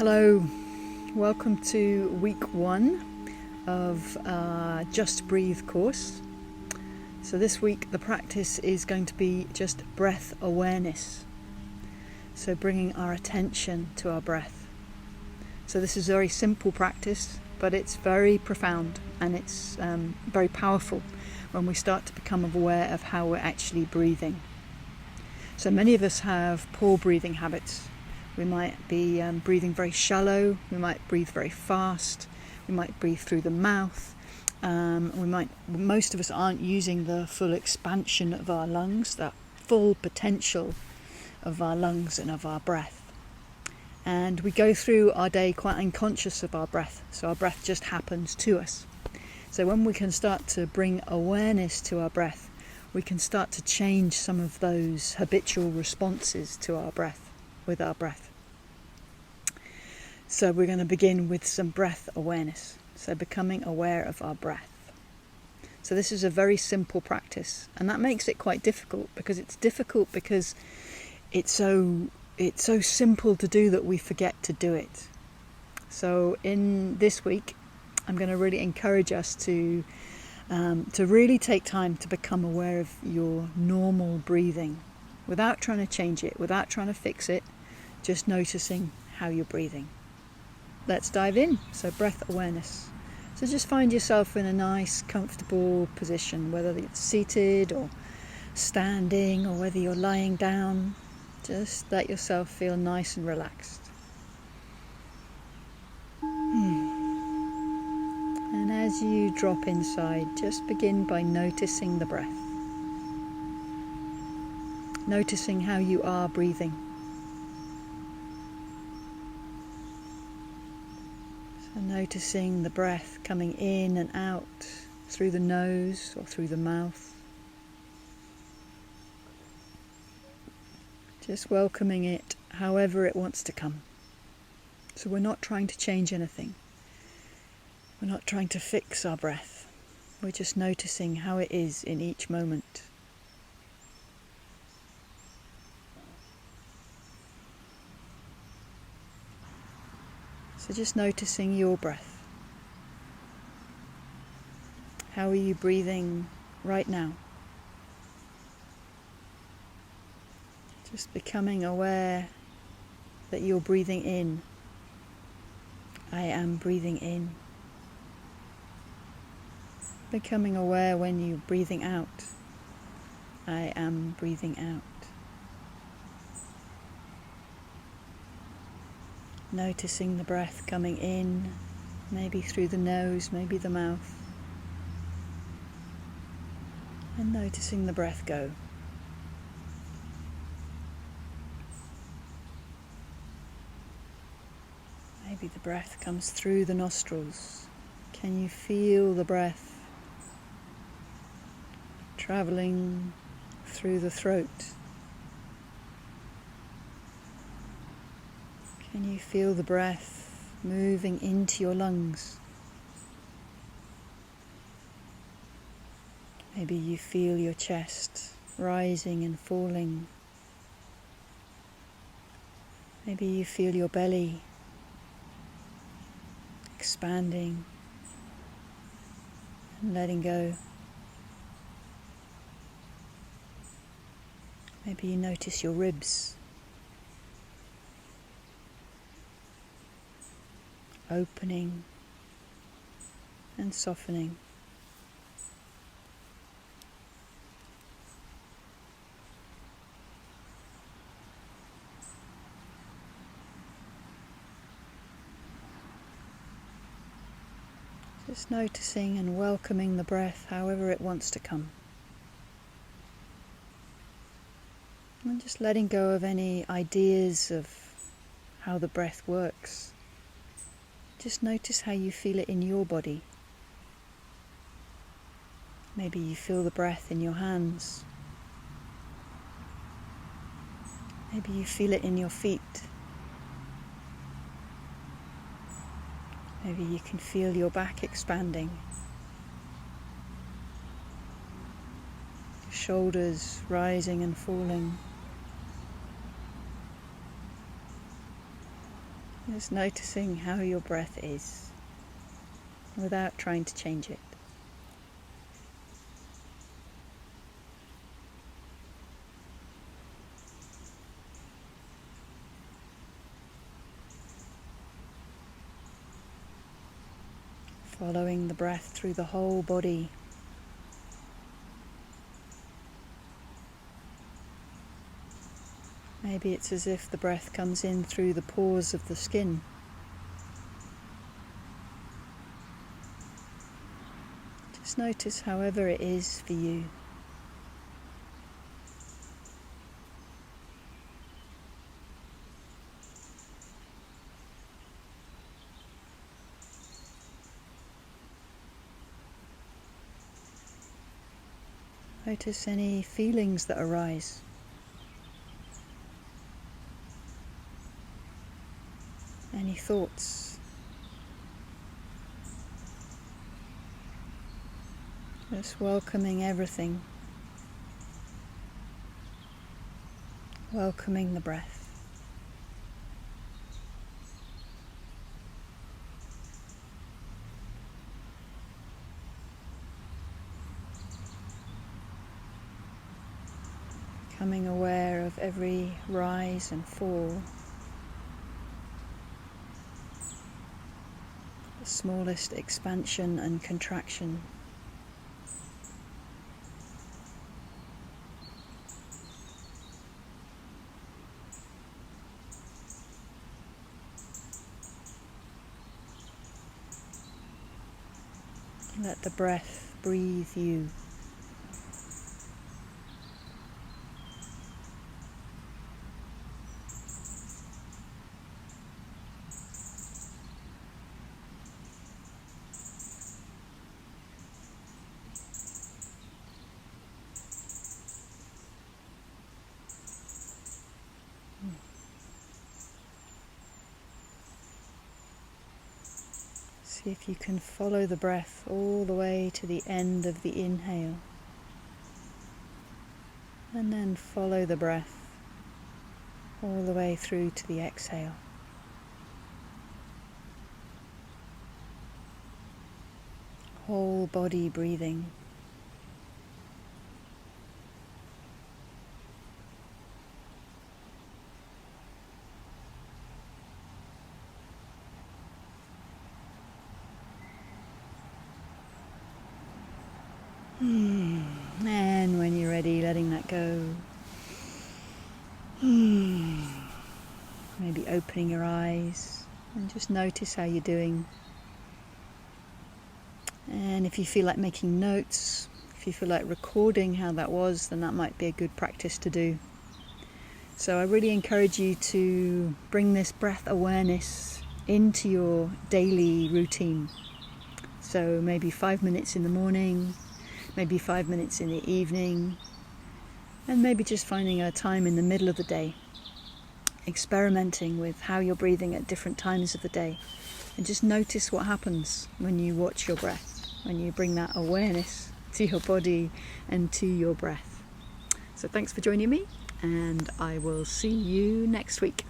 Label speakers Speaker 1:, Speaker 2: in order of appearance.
Speaker 1: Hello, welcome to week 1 of our Just Breathe course. So this week the practice is going to be just breath awareness. So bringing our attention to our breath. So this is a very simple practice, but it's very profound and it's very powerful when we start to become aware of how we're actually breathing. So many of us have poor breathing habits. We might be breathing very shallow, we might breathe very fast, we might breathe through the mouth, most of us aren't using the full expansion of our lungs, that full potential of our lungs and of our breath. And we go through our day quite unconscious of our breath, so our breath just happens to us. So when we can start to bring awareness to our breath, we can start to change some of those habitual responses to our breath. With our breath. So we're going to begin with some breath awareness. So becoming aware of our breath. So this is a very simple practice, and that makes it quite difficult because it's so simple to do that we forget to do it. So in this week, I'm going to really encourage us to really take time to become aware of your normal breathing, without trying to change it, without trying to fix it. Just noticing how you're breathing. Let's dive in. So breath awareness. So just find yourself in a nice, comfortable position, whether it's seated or standing or whether you're lying down. Just let yourself feel nice and relaxed. And as you drop inside, just begin by noticing the breath. Noticing how you are breathing. So noticing the breath coming in and out through the nose or through the mouth. Just welcoming it however it wants to come. So we're not trying to change anything. We're not trying to fix our breath. We're just noticing how it is in each moment. So just noticing your breath. How are you breathing right now? Just becoming aware that you're breathing in. I am breathing in. Becoming aware when you're breathing out. I am breathing out. Noticing the breath coming in, maybe through the nose, maybe the mouth. And noticing the breath go. Maybe the breath comes through the nostrils. Can you feel the breath traveling through the throat? Can you feel the breath moving into your lungs? Maybe you feel your chest rising and falling. Maybe you feel your belly expanding and letting go. Maybe you notice your ribs opening and softening. Just noticing and welcoming the breath however it wants to come. And just letting go of any ideas of how the breath works. Just notice how you feel it in your body. Maybe you feel the breath in your hands. Maybe you feel it in your feet. Maybe you can feel your back expanding. Shoulders rising and falling. Just noticing how your breath is without trying to change it. Following the breath through the whole body. Maybe it's as if the breath comes in through the pores of the skin. Just notice however it is for you. Notice any feelings that arise. Any thoughts. Just welcoming everything. Welcoming the breath. Becoming aware of every rise and fall. The smallest expansion and contraction. Let the breath breathe you. See if you can follow the breath all the way to the end of the inhale. And then follow the breath all the way through to the exhale. Whole body breathing. And when you're ready, letting that go. Maybe opening your eyes and just notice how you're doing. And if you feel like making notes, if you feel like recording how that was, then that might be a good practice to do. So I really encourage you to bring this breath awareness into your daily routine. So maybe 5 minutes in the morning, maybe 5 minutes in the evening, and maybe just finding a time in the middle of the day, experimenting with how you're breathing at different times of the day, and just notice what happens when you watch your breath, when you bring that awareness to your body and to your breath. So thanks for joining me, and I will see you next week.